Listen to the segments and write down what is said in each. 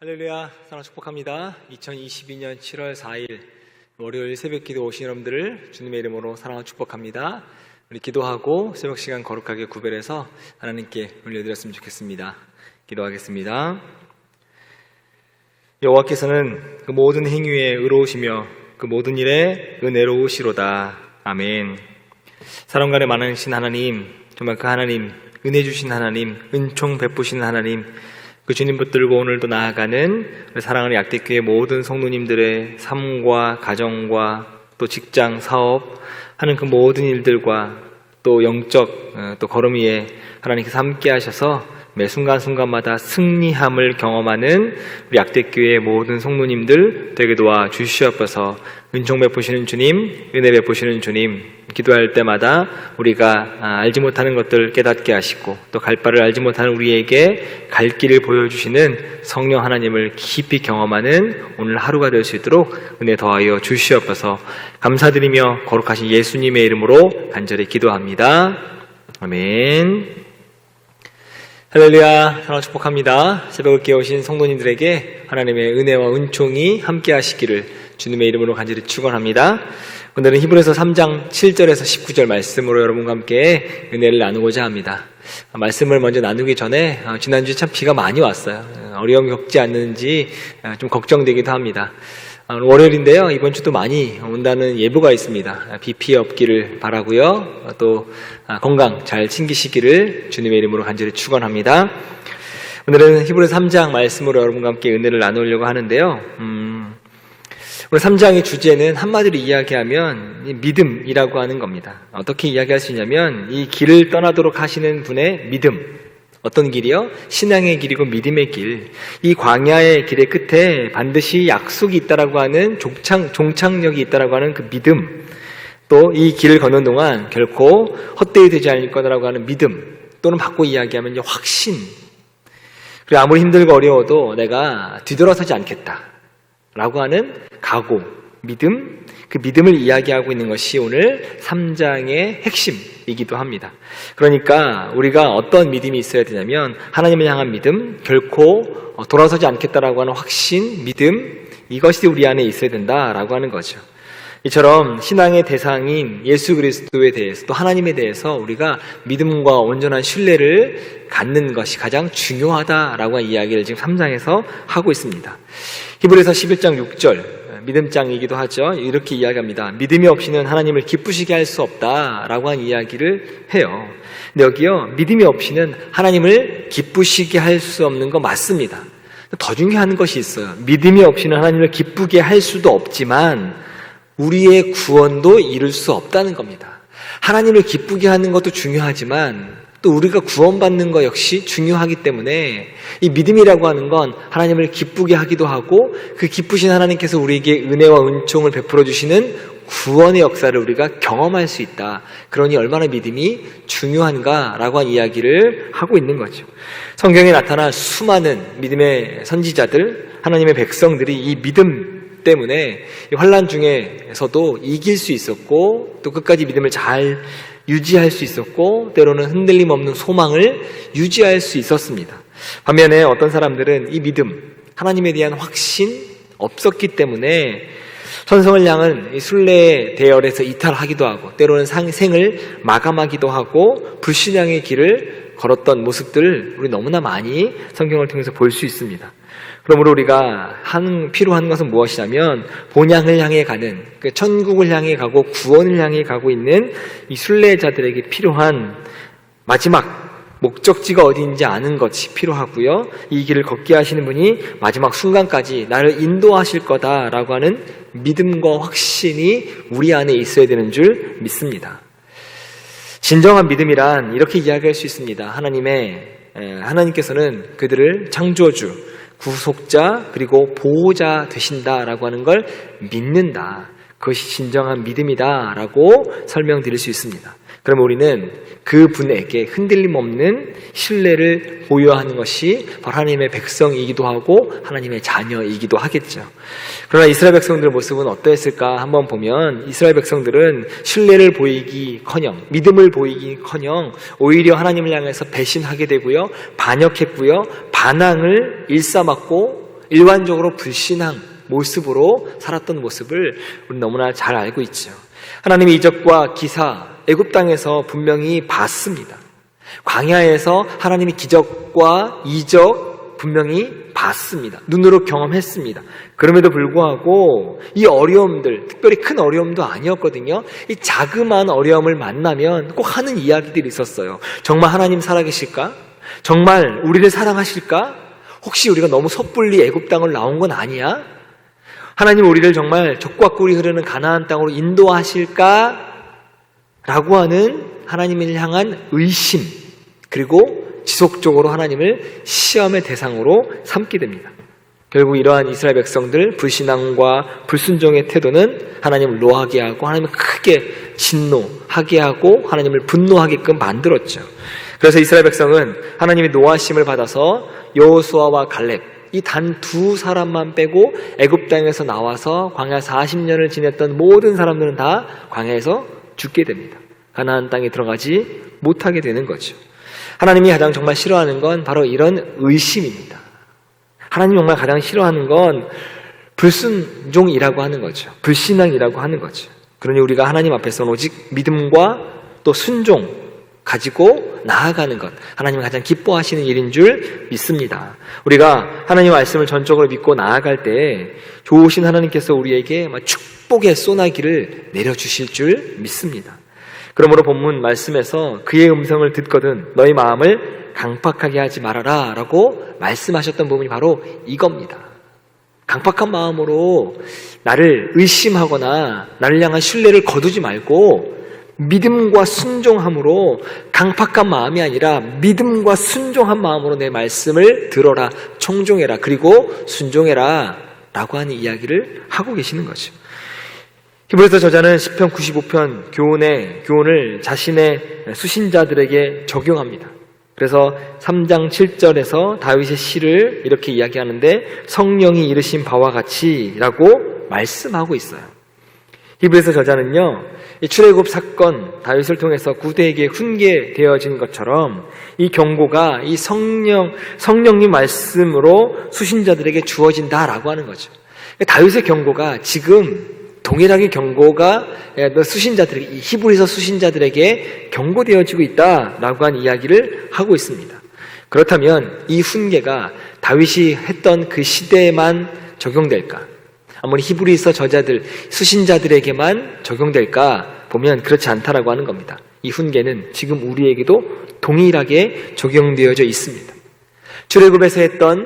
할렐루야, 사랑 축복합니다. 2022년 7월 4일 월요일 새벽 기도 오신 여러분들을 주님의 이름으로 사랑하고 축복합니다. 우리 기도하고 새벽 시간 거룩하게 구별해서 하나님께 올려드렸으면 좋겠습니다. 기도하겠습니다. 여호와께서는 그 모든 행위에 의로우시며 그 모든 일에 은혜로우시로다. 아멘. 사람 간에 많으신 하나님, 정말 그 하나님, 은혜 주신 하나님, 은총 베푸시는 하나님, 그 주님 붙들고 오늘도 나아가는 사랑하는 약대교회 모든 성도님들의 삶과 가정과 또 직장, 사업 하는 그 모든 일들과 또 영적 또 걸음 위에 하나님께서 함께 하셔서 매 순간순간마다 승리함을 경험하는 우리 약대교회의 모든 성도님들 되게 도와 주시옵소서. 은총 베푸시는 주님, 은혜 베푸시는 주님, 기도할 때마다 우리가 알지 못하는 것들 깨닫게 하시고 또 갈 바를 알지 못하는 우리에게 갈 길을 보여주시는 성령 하나님을 깊이 경험하는 오늘 하루가 될 수 있도록 은혜 더하여 주시옵소서. 감사드리며 거룩하신 예수님의 이름으로 간절히 기도합니다. 아멘. 할렐루야, 사랑 축복합니다. 새벽을 깨우신 성도님들에게 하나님의 은혜와 은총이 함께 하시기를 주님의 이름으로 간절히 축원합니다. 오늘은 히브리서 3장 7절에서 19절 말씀으로 여러분과 함께 은혜를 나누고자 합니다. 말씀을 먼저 나누기 전에 지난주에 참 비가 많이 왔어요. 어려움이 겪지 않는지 좀 걱정되기도 합니다. 월요일인데요, 이번 주도 많이 온다는 예보가 있습니다. 비 피해 없기를 바라고요. 또 건강 잘 챙기시기를 주님의 이름으로 간절히 축원합니다. 오늘은 히브리서 3장 말씀으로 여러분과 함께 은혜를 나누려고 하는데요. 오늘 3장의 주제는 한마디로 이야기하면 믿음이라고 하는 겁니다. 어떻게 이야기할 수 있냐면 이 길을 떠나도록 하시는 분의 믿음. 어떤 길이요? 신앙의 길이고 믿음의 길. 이 광야의 길의 끝에 반드시 약속이 있다라고 하는 종착역이 있다라고 하는 그 믿음. 또 이 길을 걷는 동안 결코 헛되이 되지 않을 거라고 하는 믿음. 또는 바꿔 이야기하면 확신. 그리고 아무리 힘들고 어려워도 내가 뒤돌아서지 않겠다 라고 하는 각오, 믿음. 그 믿음을 이야기하고 있는 것이 오늘 3장의 핵심이기도 합니다. 그러니까 우리가 어떤 믿음이 있어야 되냐면 하나님을 향한 믿음, 결코 돌아서지 않겠다라고 하는 확신, 믿음, 이것이 우리 안에 있어야 된다라고 하는 거죠. 이처럼 신앙의 대상인 예수 그리스도에 대해서 또 하나님에 대해서 우리가 믿음과 온전한 신뢰를 갖는 것이 가장 중요하다라고 하는 이야기를 지금 3장에서 하고 있습니다. 히브리서 11장 6절 믿음장이기도 하죠. 이렇게 이야기합니다. 믿음이 없이는 하나님을 기쁘시게 할 수 없다라고 하는 이야기를 해요. 근데 여기요, 믿음이 없이는 하나님을 기쁘시게 할 수 없는 거 맞습니다. 더 중요한 것이 있어요. 믿음이 없이는 하나님을 기쁘게 할 수도 없지만 우리의 구원도 이룰 수 없다는 겁니다. 하나님을 기쁘게 하는 것도 중요하지만 또 우리가 구원받는 것 역시 중요하기 때문에 이 믿음이라고 하는 건 하나님을 기쁘게 하기도 하고 그 기쁘신 하나님께서 우리에게 은혜와 은총을 베풀어 주시는 구원의 역사를 우리가 경험할 수 있다. 그러니 얼마나 믿음이 중요한가라고 하는 이야기를 하고 있는 거죠. 성경에 나타난 수많은 믿음의 선지자들, 하나님의 백성들이 이 믿음 때문에 환난 중에서도 이길 수 있었고 또 끝까지 믿음을 잘 유지할 수 있었고 때로는 흔들림 없는 소망을 유지할 수 있었습니다. 반면에 어떤 사람들은 이 믿음, 하나님에 대한 확신 없었기 때문에 천성을 향한 이 순례의 대열에서 이탈하기도 하고 때로는 생을 마감하기도 하고 불신앙의 길을 걸었던 모습들을 우리 너무나 많이 성경을 통해서 볼 수 있습니다. 그러므로 우리가 필요한 것은 무엇이냐면 본향을 향해 가는, 천국을 향해 가고 구원을 향해 가고 있는 이 순례자들에게 필요한 마지막 목적지가 어디인지 아는 것이 필요하고요. 이 길을 걷게 하시는 분이 마지막 순간까지 나를 인도하실 거다라고 하는 믿음과 확신이 우리 안에 있어야 되는 줄 믿습니다. 진정한 믿음이란 이렇게 이야기할 수 있습니다. 하나님께서는 그들을 창조주, 구속자 그리고 보호자 되신다라고 하는 걸 믿는다. 그것이 진정한 믿음이다라고 설명드릴 수 있습니다. 그럼 우리는 그분에게 흔들림 없는 신뢰를 보유하는 것이 바로 하나님의 백성이기도 하고 하나님의 자녀이기도 하겠죠. 그러나 이스라엘 백성들의 모습은 어떠했을까 한번 보면 이스라엘 백성들은 신뢰를 보이기커녕 믿음을 보이기커녕 오히려 하나님을 향해서 배신하게 되고요, 반역했고요, 반항을 일삼았고 일반적으로 불신앙 모습으로 살았던 모습을 우리는 너무나 잘 알고 있죠. 하나님의 이적과 기사 애굽 땅에서 분명히 봤습니다. 광야에서 하나님의 기적과 이적 분명히 봤습니다. 눈으로 경험했습니다. 그럼에도 불구하고 이 어려움들, 특별히 큰 어려움도 아니었거든요. 이 자그마한 어려움을 만나면 꼭 하는 이야기들이 있었어요. 정말 하나님 살아계실까? 정말 우리를 사랑하실까? 혹시 우리가 너무 섣불리 애굽 땅을 나온 건 아니야? 하나님 우리를 정말 적과 꿀이 흐르는 가나안 땅으로 인도하실까? 라고 하는 하나님을 향한 의심, 그리고 지속적으로 하나님을 시험의 대상으로 삼게 됩니다. 결국 이러한 이스라엘 백성들 불신앙과 불순종의 태도는 하나님을 노하게 하고 하나님을 크게 진노하게 하고 하나님을 분노하게끔 만들었죠. 그래서 이스라엘 백성은 하나님의 노하심을 받아서 여호수아와 갈렙 이 단 두 사람만 빼고 애굽 땅에서 나와서 광야 40년을 지냈던 모든 사람들은 다 광야에서 죽게 됩니다. 가나안 땅에 들어가지 못하게 되는 거죠. 하나님이 가장 정말 싫어하는 건 바로 이런 의심입니다. 하나님이 정말 가장 싫어하는 건 불순종이라고 하는 거죠. 불신앙이라고 하는 거죠. 그러니 우리가 하나님 앞에서는 오직 믿음과 또 순종 가지고 나아가는 것, 하나님이 가장 기뻐하시는 일인 줄 믿습니다. 우리가 하나님의 말씀을 전적으로 믿고 나아갈 때 좋으신 하나님께서 우리에게 축복의 소나기를 내려주실 줄 믿습니다. 그러므로 본문 말씀에서 그의 음성을 듣거든 너희 마음을 강팍하게 하지 말아라 라고 말씀하셨던 부분이 바로 이겁니다. 강팍한 마음으로 나를 의심하거나 나를 향한 신뢰를 거두지 말고 믿음과 순종함으로, 강팍한 마음이 아니라 믿음과 순종한 마음으로 내 말씀을 들어라, 청종해라, 그리고 순종해라 라고 하는 이야기를 하고 계시는 거죠. 히브리서 저자는 시편 95편 교훈을 자신의 수신자들에게 적용합니다. 그래서 3장 7절에서 다윗의 시를 이렇게 이야기하는데 성령이 이르신 바와 같이 라고 말씀하고 있어요. 히브리서 저자는요, 이 출애굽 사건 다윗을 통해서 구대에게 훈계되어진 것처럼 이 경고가 이 성령님 말씀으로 수신자들에게 주어진다라고 하는 거죠. 다윗의 경고가 지금 동일하게 경고가 수신자들에게, 히브리서 수신자들에게 경고되어지고 있다라고 하는 이야기를 하고 있습니다. 그렇다면 이 훈계가 다윗이 했던 그 시대에만 적용될까? 아무리 히브리서 저자들, 수신자들에게만 적용될까 보면 그렇지 않다라고 하는 겁니다. 이 훈계는 지금 우리에게도 동일하게 적용되어져 있습니다. 출애굽에서 했던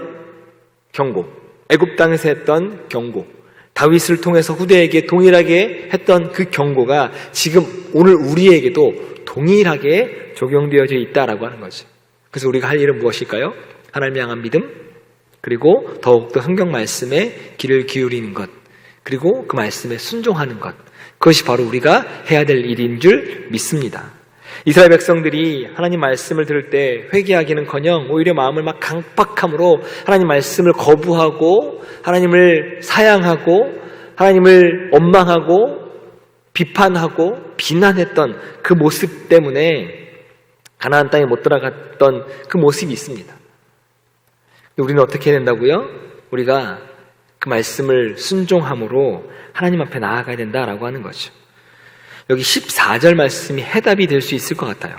경고, 애굽 땅에서 했던 경고, 다윗을 통해서 후대에게 동일하게 했던 그 경고가 지금 오늘 우리에게도 동일하게 적용되어져 있다라고 하는 거죠. 그래서 우리가 할 일은 무엇일까요? 하나님을 향한 믿음, 그리고 더욱더 성경 말씀에 귀를 기울이는 것, 그리고 그 말씀에 순종하는 것, 그것이 바로 우리가 해야 될 일인 줄 믿습니다. 이스라엘 백성들이 하나님 말씀을 들을 때 회개하기는커녕 오히려 마음을 막 강팍함으로 하나님 말씀을 거부하고 하나님을 사양하고 하나님을 원망하고 비판하고 비난했던 그 모습 때문에 가나안 땅에 못 들어갔던 그 모습이 있습니다. 우리는 어떻게 해야 된다고요? 우리가 그 말씀을 순종함으로 하나님 앞에 나아가야 된다라고 하는 거죠. 여기 14절 말씀이 해답이 될 수 있을 것 같아요.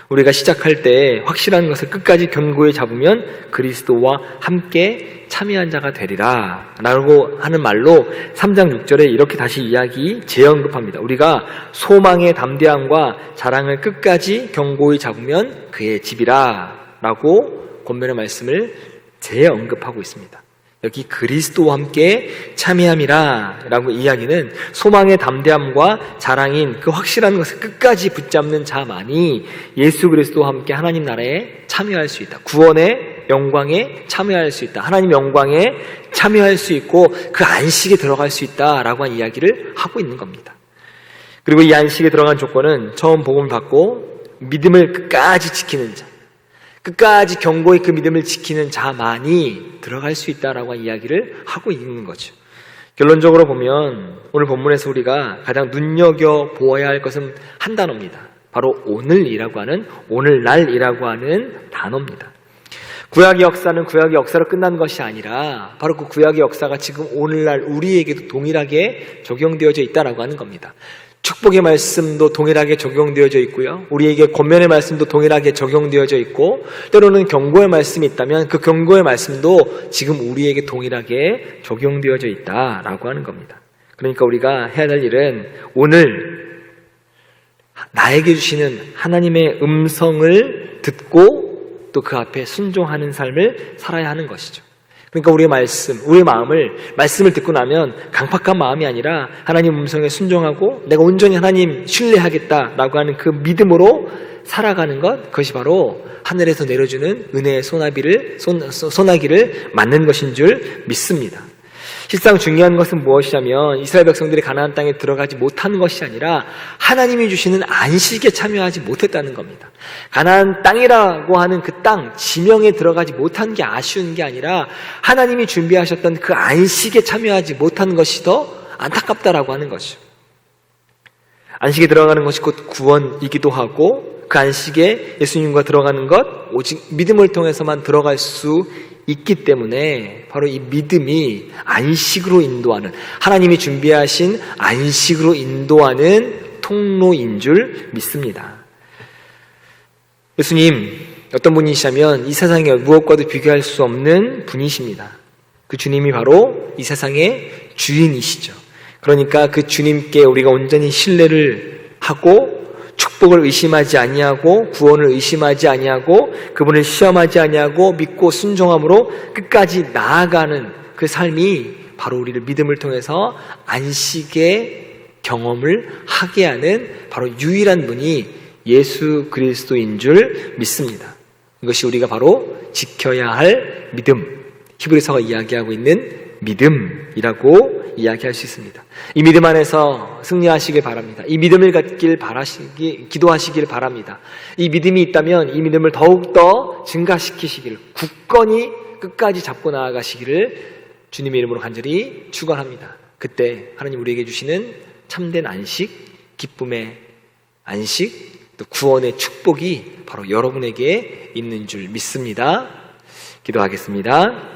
우리가 시작할 때 확실한 것을 끝까지 견고히 잡으면 그리스도와 함께 참여한 자가 되리라 라고 하는 말로 3장 6절에 이렇게 다시 이야기 재언급합니다. 우리가 소망의 담대함과 자랑을 끝까지 견고히 잡으면 그의 집이라 라고 권면의 말씀을 재언급하고 있습니다. 여기 그리스도와 함께 참여함이라 라고 이야기는 소망의 담대함과 자랑인 그 확실한 것을 끝까지 붙잡는 자만이 예수 그리스도와 함께 하나님 나라에 참여할 수 있다. 구원의 영광에 참여할 수 있다. 하나님 영광에 참여할 수 있고 그 안식에 들어갈 수 있다라고 한 이야기를 하고 있는 겁니다. 그리고 이 안식에 들어간 조건은 처음 복음을 받고 믿음을 끝까지 지키는 자, 끝까지 견고히 그 믿음을 지키는 자만이 들어갈 수 있다라고 한 이야기를 하고 있는 거죠. 결론적으로 보면 오늘 본문에서 우리가 가장 눈여겨보아야 할 것은 한 단어입니다. 바로 오늘이라고 하는, 오늘날이라고 하는 단어입니다. 구약의 역사는 구약의 역사로 끝난 것이 아니라 바로 그 구약의 역사가 지금 오늘날 우리에게도 동일하게 적용되어져 있다라고 하는 겁니다. 축복의 말씀도 동일하게 적용되어져 있고요. 우리에게 권면의 말씀도 동일하게 적용되어져 있고, 때로는 경고의 말씀이 있다면 그 경고의 말씀도 지금 우리에게 동일하게 적용되어져 있다라고 하는 겁니다. 그러니까 우리가 해야 될 일은 오늘 나에게 주시는 하나님의 음성을 듣고 또 그 앞에 순종하는 삶을 살아야 하는 것이죠. 그러니까 우리의 말씀을 듣고 나면 강팍한 마음이 아니라 하나님 음성에 순종하고 내가 온전히 하나님 신뢰하겠다라고 하는 그 믿음으로 살아가는 것, 그것이 바로 하늘에서 내려주는 은혜의 소나기를 맞는 것인 줄 믿습니다. 실상 중요한 것은 무엇이냐면 이스라엘 백성들이 가나안 땅에 들어가지 못하는 것이 아니라 하나님이 주시는 안식에 참여하지 못했다는 겁니다. 가나안 땅이라고 하는 그 땅, 지명에 들어가지 못한 게 아쉬운 게 아니라 하나님이 준비하셨던 그 안식에 참여하지 못한 것이 더 안타깝다라고 하는 것이죠. 안식에 들어가는 것이 곧 구원이기도 하고 그 안식에 예수님과 들어가는 것 오직 믿음을 통해서만 들어갈 수 있기 때문에 바로 이 믿음이 안식으로 인도하는, 하나님이 준비하신 안식으로 인도하는 통로인 줄 믿습니다. 예수님 어떤 분이시냐면 이 세상에 무엇과도 비교할 수 없는 분이십니다. 그 주님이 바로 이 세상의 주인이시죠. 그러니까 그 주님께 우리가 온전히 신뢰를 하고 축복을 의심하지 아니하고 구원을 의심하지 아니하고 그분을 시험하지 아니하고 믿고 순종함으로 끝까지 나아가는 그 삶이 바로 우리를 믿음을 통해서 안식의 경험을 하게 하는 바로 유일한 분이 예수 그리스도인 줄 믿습니다. 이것이 우리가 바로 지켜야 할 믿음, 히브리서가 이야기하고 있는 믿음이라고 이야기할 수 있습니다. 이 믿음 안에서 승리하시길 바랍니다. 이 믿음을 갖길 기도하시길 바랍니다. 이 믿음이 있다면 이 믿음을 더욱더 증가시키시길, 굳건히 끝까지 잡고 나아가시기를 주님의 이름으로 간절히 축원합니다. 그때 하나님 우리에게 주시는 참된 안식, 기쁨의 안식, 또 구원의 축복이 바로 여러분에게 있는 줄 믿습니다. 기도하겠습니다.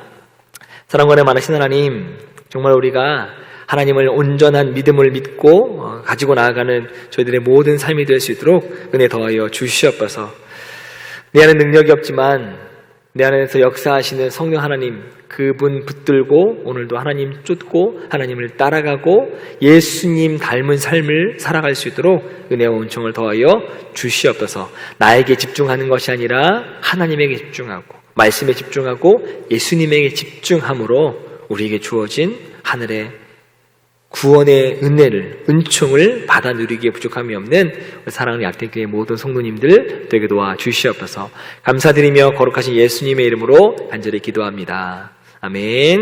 사랑관에 많으신 하나님, 정말 우리가 하나님을 온전한 믿음을 믿고 가지고 나아가는 저희들의 모든 삶이 될 수 있도록 은혜 더하여 주시옵소서. 내 안에 능력이 없지만 내 안에서 역사하시는 성령 하나님, 그분 붙들고 오늘도 하나님 쫓고 하나님을 따라가고 예수님 닮은 삶을 살아갈 수 있도록 은혜와 은총을 더하여 주시옵소서. 나에게 집중하는 것이 아니라 하나님에게 집중하고 말씀에 집중하고 예수님에게 집중함으로 우리에게 주어진 하늘의 구원의 은혜를, 은총을 받아 누리기에 부족함이 없는 사랑하는 약대교회 모든 성도님들 되게 도와 주시옵소서. 감사드리며 거룩하신 예수님의 이름으로 간절히 기도합니다. 아멘.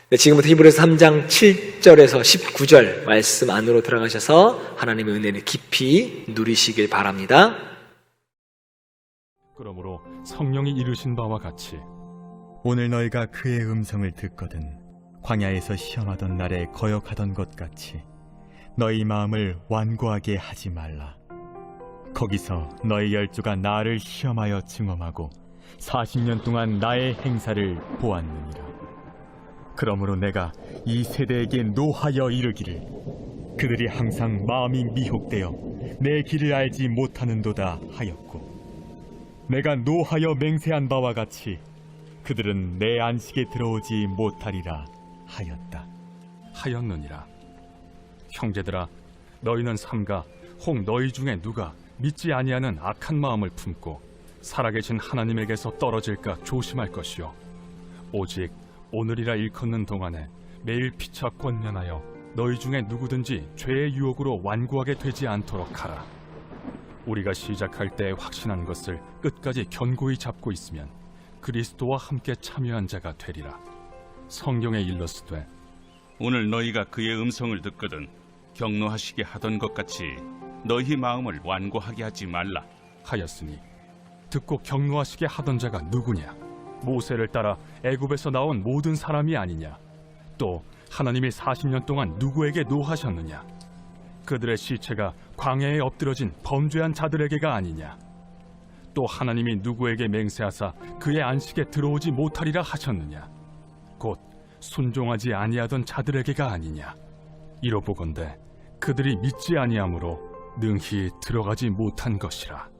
네, 지금부터 히브리서 3장 7절에서 19절 말씀 안으로 들어가셔서 하나님의 은혜를 깊이 누리시길 바랍니다. 그러므로 성령이 이르신 바와 같이 오늘 너희가 그의 음성을 듣거든 광야에서 시험하던 날에 거역하던 것 같이 너희 마음을 완고하게 하지 말라. 거기서 너희 열조가 나를 시험하여 증험하고 40년 동안 나의 행사를 보았느니라. 그러므로 내가 이 세대에게 노하여 이르기를 그들이 항상 마음이 미혹되어 내 길을 알지 못하는도다 하였고, 내가 노하여 맹세한 바와 같이 그들은 내 안식에 들어오지 못하리라 하였느니라. 형제들아, 너희는 삼가 혹 너희 중에 누가 믿지 아니하는 악한 마음을 품고 살아계신 하나님에게서 떨어질까 조심할 것이요, 오직 오늘이라 일컫는 동안에 매일 피차 권면하여 너희 중에 누구든지 죄의 유혹으로 완고하게 되지 않도록 하라. 우리가 시작할 때 확신한 것을 끝까지 견고히 잡고 있으면 그리스도와 함께 참여한 자가 되리라. 성경에 일렀으되 오늘 너희가 그의 음성을 듣거든 경노하시게 하던 것 같이 너희 마음을 완고하게 하지 말라 하였으니, 듣고 경노하시게 하던 자가 누구냐? 모세를 따라 애굽에서 나온 모든 사람이 아니냐? 또 하나님이 40년 동안 누구에게 노하셨느냐? 그들의 시체가 광야에 엎드러진 범죄한 자들에게가 아니냐? 또 하나님이 누구에게 맹세하사 그의 안식에 들어오지 못하리라 하셨느냐? 곧 순종하지 아니하던 자들에게가 아니냐? 이로 보건대 그들이 믿지 아니하므로 능히 들어가지 못한 것이라.